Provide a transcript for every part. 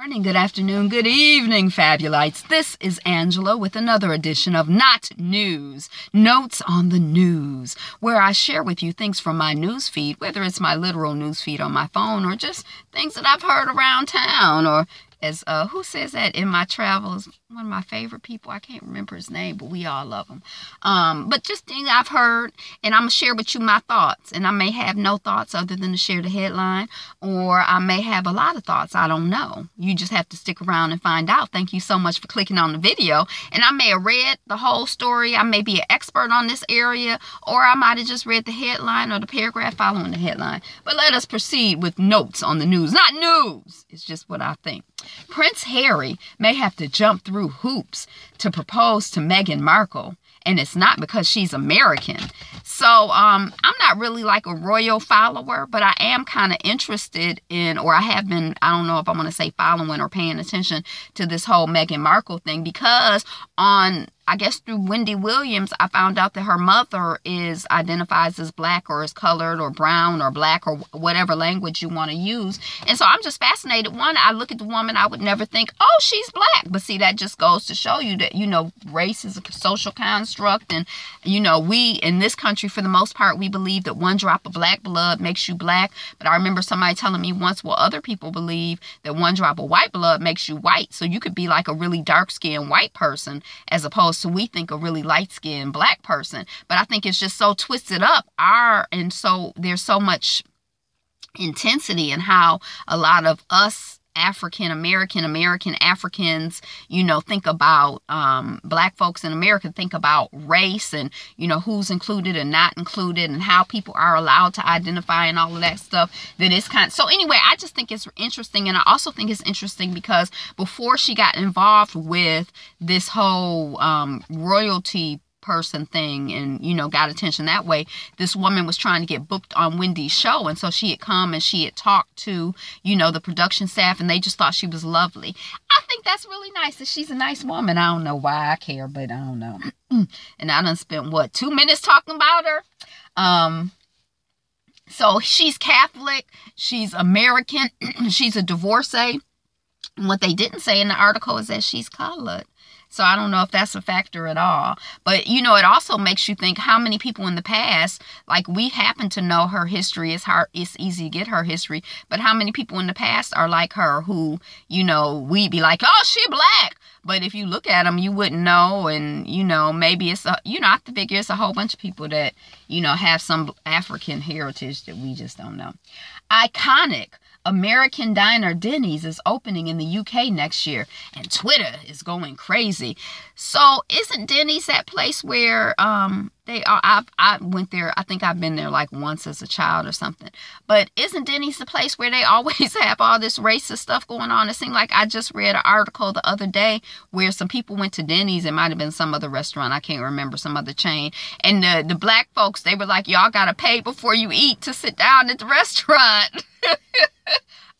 Morning, good afternoon, good evening, Fabulites. This is Angela with another edition of Not News, Notes on the News, where I share with you things from my news feed, whether it's my literal news feed on my phone or just things that I've heard around town, or as who says that in my travels, one of my favorite people, I can't remember his name, but we all love him. But just things I've heard, and I'm going to share with you my thoughts. And I may have no thoughts other than to share the headline, or I may have a lot of thoughts. I don't know. You just have to stick around and find out. Thank you so much for clicking on the video. And I may have read the whole story. I may be an expert on this area, or I might have just read the headline or the paragraph following the headline. But let us proceed with notes on the news. Not news. It's just what I think. Prince Harry may have to jump through hoops to propose to Meghan Markle, and it's not because she's American. So I'm not really like a royal follower, but I am kind of interested in, or I have been, I don't know if I'm going to say following or paying attention to this whole Meghan Markle thing, because I guess through Wendy Williams, I found out that her mother identifies as black, or is colored or brown or black, or whatever language you want to use. And so I'm just fascinated. One, I look at the woman, I would never think, oh, she's black. But see, that just goes to show you that, race is a social construct. And, we in this country, for the most part, we believe that one drop of black blood makes you black. But I remember somebody telling me once, well, other people believe that one drop of white blood makes you white. So you could be like a really dark-skinned white person, as opposed to we think a really light-skinned black person. But I think it's just so twisted up. And so there's so much intensity in how a lot of us African Africans, think about black folks in America, think about race and, who's included and not included, and how people are allowed to identify and all of that stuff. So anyway, I just think it's interesting. And I also think it's interesting because before she got involved with this whole royalty person thing and got attention that way, this woman was trying to get booked on Wendy's show, and so she had come and she had talked to the production staff, and they just thought she was lovely. I think that's really nice, that she's a nice woman. I don't know why I care, but I don't know. And I done spent 2 minutes talking about her. So she's Catholic, she's American, she's a divorcee. And what they didn't say in the article is that she's colored. So I don't know if that's a factor at all. But, it also makes you think how many people in the past, like we happen to know her history. It's easy to get her history. But how many people in the past are like her who, we'd be like, oh, she black. But if you look at them, you wouldn't know. And, maybe it's, I figure it's a whole bunch of people that, have some African heritage that we just don't know. Iconic American diner Denny's is opening in the UK next year, and Twitter is going crazy. So isn't Denny's that place where they are? I went there. I think I've been there like once as a child or something. But isn't Denny's the place where they always have all this racist stuff going on? It seemed like I just read an article the other day where some people went to Denny's. It might have been some other restaurant. I can't remember, some other chain. And the black folks, they were like, y'all got to pay before you eat to sit down at the restaurant.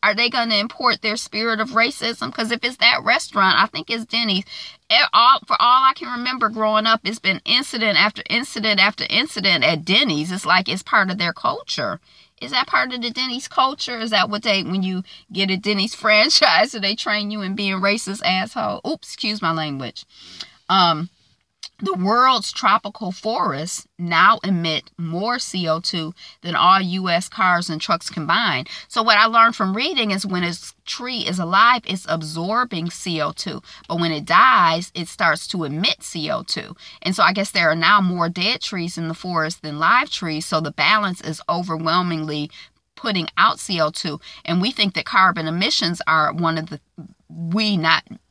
Are they going to import their spirit of racism? Because if it's that restaurant, I think it's Denny's. For all I can remember growing up, it's been incident after incident after incident at Denny's. It's like it's part of their culture. Is that part of the Denny's culture? Is that what when you get a Denny's franchise, do they train you in being racist asshole? Oops, excuse my language. The world's tropical forests now emit more CO2 than all U.S. cars and trucks combined. So what I learned from reading is when a tree is alive, it's absorbing CO2. But when it dies, it starts to emit CO2. And so I guess there are now more dead trees in the forest than live trees. So the balance is overwhelmingly putting out CO2. And we think that carbon emissions are one of the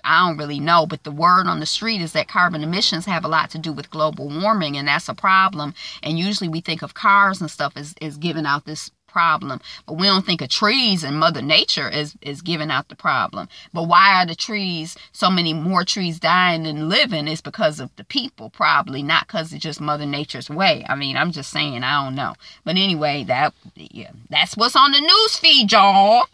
I don't really know, but the word on the street is that carbon emissions have a lot to do with global warming, and that's a problem. And usually we think of cars and stuff as giving out this problem, but we don't think of trees and Mother Nature is giving out the problem. But why are the trees, so many more trees dying than living? Is because of the people, probably, not because it's just Mother Nature's way. I mean, I'm just saying, I don't know. But anyway, that's what's on the news feed, y'all.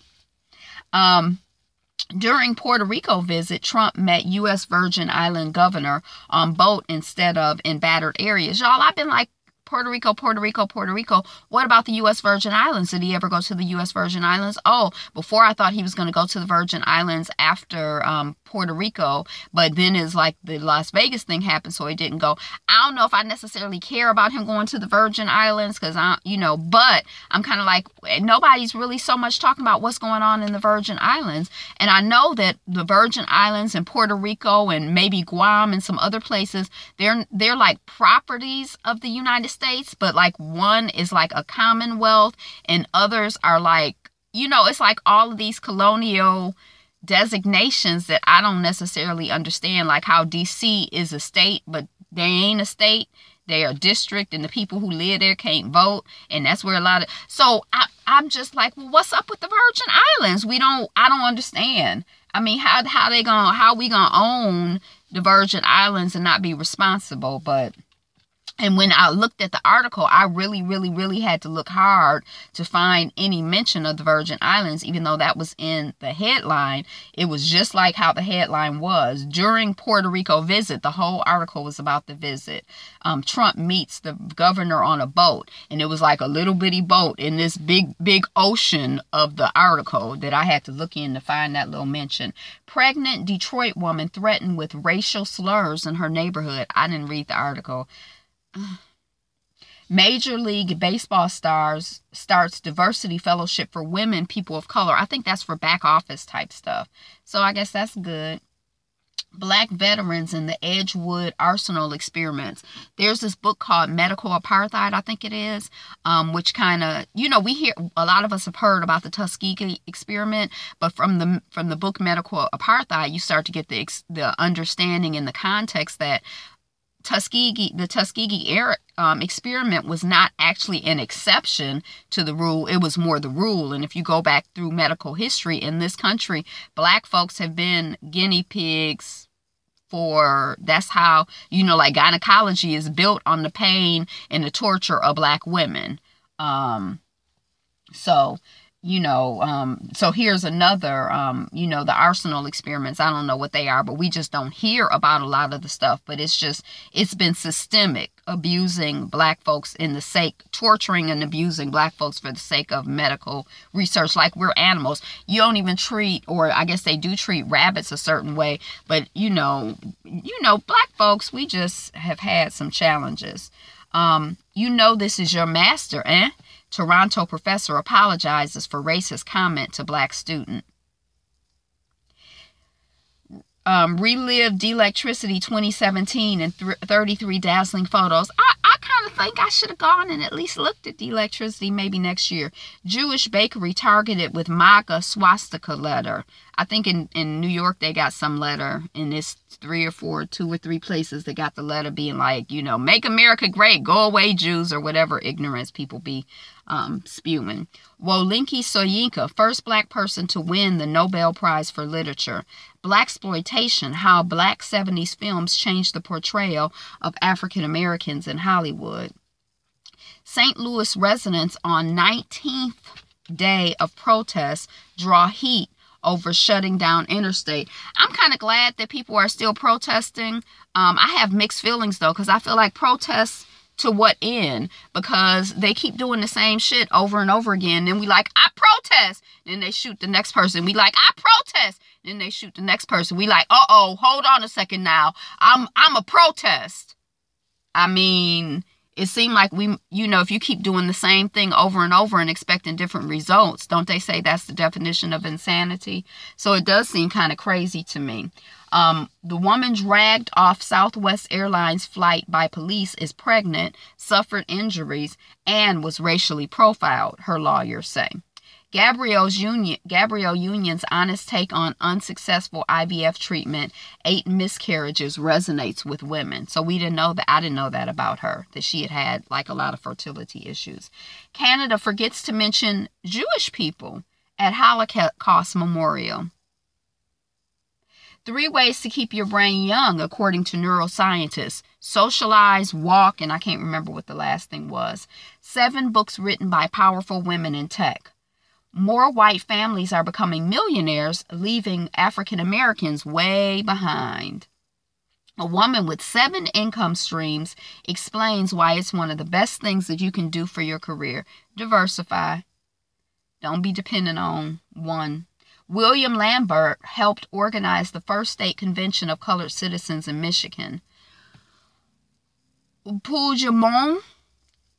During Puerto Rico visit, Trump met U.S. Virgin Island governor on boat instead of in battered areas. Y'all, I've been like Puerto Rico, Puerto Rico, Puerto Rico. What about the U.S. Virgin Islands? Did he ever go to the U.S. Virgin Islands? Oh, before I thought he was going to go to the Virgin Islands after Puerto Rico, but then it's like the Las Vegas thing happened, so he didn't go. I don't know if I necessarily care about him going to the Virgin Islands, because but I'm kind of like, nobody's really so much talking about what's going on in the Virgin Islands. And I know that the Virgin Islands and Puerto Rico and maybe Guam and some other places, they're like properties of the United States, but like one is like a commonwealth and others are like, it's like all of these colonial designations that I don't necessarily understand, like how DC is a state, but they ain't a state. They are a district, and the people who live there can't vote, and that's where a lot of. So I'm just like, well, what's up with the Virgin Islands? I don't understand. I mean, how we gonna own the Virgin Islands and not be responsible? And when I looked at the article, I really, really, really had to look hard to find any mention of the Virgin Islands, even though that was in the headline. It was just like how the headline was. During Puerto Rico visit, the whole article was about the visit. Trump meets the governor on a boat, and it was like a little bitty boat in this big, big ocean of the article that I had to look in to find that little mention. Pregnant Detroit woman threatened with racial slurs in her neighborhood. I didn't read the article. Major League Baseball starts diversity fellowship for women, people of color. I think that's for back office type stuff. So I guess that's good. Black veterans in the Edgewood Arsenal experiments. There's this book called Medical Apartheid, I think it is, which kind of, we hear, a lot of us have heard about the Tuskegee experiment, but from the book Medical Apartheid, you start to get the understanding and the context that the Tuskegee experiment was not actually an exception to the rule. It was more the rule. And if you go back through medical history in this country, black folks have been guinea pigs that's how, like gynecology is built on the pain and the torture of black women. So here's another, the Arsenal experiments. I don't know what they are, but we just don't hear about a lot of the stuff. But it's been systemic, abusing black folks torturing and abusing black folks for the sake of medical research, like we're animals. You don't even treat, or I guess they do treat rabbits a certain way. But, black folks, we just have had some challenges. This is your master, eh? Toronto professor apologizes for racist comment to black student. Relived Electricity 2017 in 33 dazzling photos. I kind of think I should have gone and at least looked at Electricity maybe next year. Jewish bakery targeted with MAGA swastika letter. I think in New York they got some letter in this 2 or 3 places that got the letter being like, make America great, go away Jews, or whatever ignorance people be spewing. Wolinki Soyinka, first black person to win the Nobel Prize for Literature. Blaxploitation, how black 70s films changed the portrayal of African Americans in Hollywood. St. Louis residents on 19th day of protests draw heat over shutting down interstate. I'm kind of glad that people are still protesting. I have mixed feelings though, because I feel like protests to what end? Because they keep doing the same shit over and over again. Then we like, I protest. Then they shoot the next person. We like, I protest. Then they shoot the next person. We like, uh-oh, hold on a second now. I'm a protest. I mean, it seemed like if you keep doing the same thing over and over and expecting different results, don't they say that's the definition of insanity? So it does seem kind of crazy to me. The woman dragged off Southwest Airlines flight by police is pregnant, suffered injuries, and was racially profiled, her lawyers say. Gabrielle Union's honest take on unsuccessful IVF treatment, 8 miscarriages, resonates with women. So we didn't know that. I didn't know that about her, that she had like a lot of fertility issues. Canada forgets to mention Jewish people at Holocaust Memorial. 3 ways to keep your brain young, according to neuroscientists. Socialize, walk, and I can't remember what the last thing was. 7 books written by powerful women in tech. More white families are becoming millionaires, leaving African Americans way behind. A woman with 7 income streams explains why it's one of the best things that you can do for your career. Diversify. Don't be dependent on one. William Lambert helped organize the first state convention of colored citizens in Michigan. Puigdemont,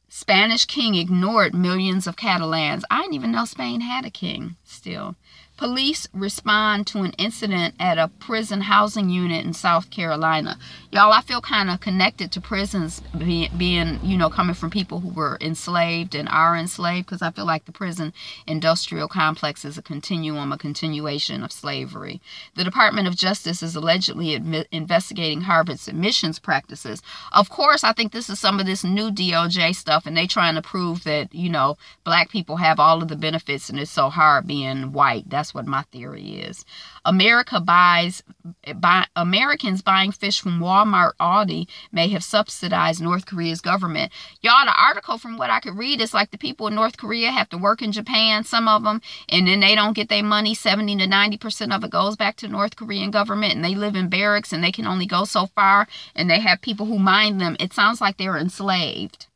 Spanish king, ignored millions of Catalans. I didn't even know Spain had a king still. Police respond to an incident at a prison housing unit in South Carolina. Y'all, I feel kind of connected to prisons being, you know, coming from people who were enslaved and are enslaved, because I feel like the prison industrial complex is a continuation of slavery. The Department of Justice is allegedly investigating Harvard's admissions practices. Of course, I think this is some of this new DOJ stuff, and they trying to prove that, you know, black people have all of the benefits and it's so hard being white. That's what my theory is. Americans buying fish from Walmart, Aldi may have subsidized North Korea's government. Y'all, the article from what I could read is like the people in North Korea have to work in Japan, some of them, and then they don't get their money. 70 to 90% of it goes back to North Korean government, and they live in barracks and they can only go so far, and they have people who mind them. It sounds like they're enslaved.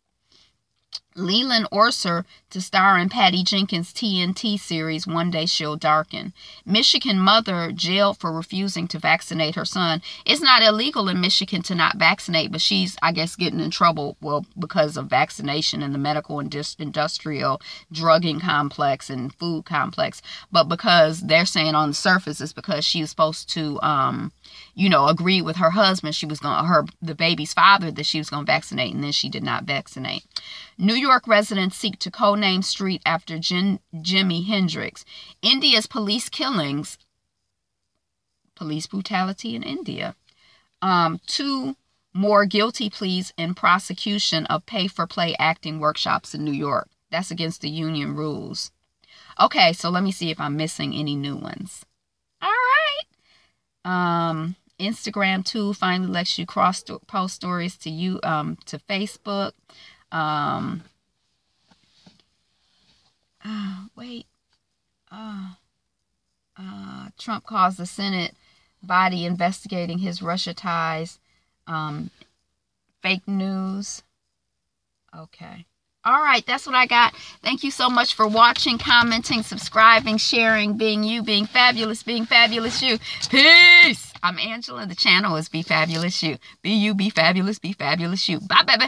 Leland Orser to star in Patty Jenkins' TNT series One Day She'll Darken. Michigan mother jailed for refusing to vaccinate her son. It's not illegal in Michigan to not vaccinate, but she's, I guess, getting in trouble, well, because of vaccination in the medical and industrial drugging complex and food complex. But because they're saying on the surface it's because she was supposed to, you know, agree with her husband. She was the baby's father, that she was going to vaccinate, and then she did not vaccinate. New York residents seek to codename street after Jimi Hendrix. India's police killings, police brutality in India. 2 more guilty pleas in prosecution of pay-for-play acting workshops in New York. That's against the union rules. Okay, so let me see if I'm missing any new ones. All right. Instagram too finally lets you post stories to Facebook. Trump calls the Senate body investigating his Russia ties fake news. Okay. All right, that's what I got. Thank you so much for watching, commenting, subscribing, sharing, being you, being fabulous you. Peace. I'm Angela. The channel is Be Fabulous You. Be you, be fabulous you. Bye, baby.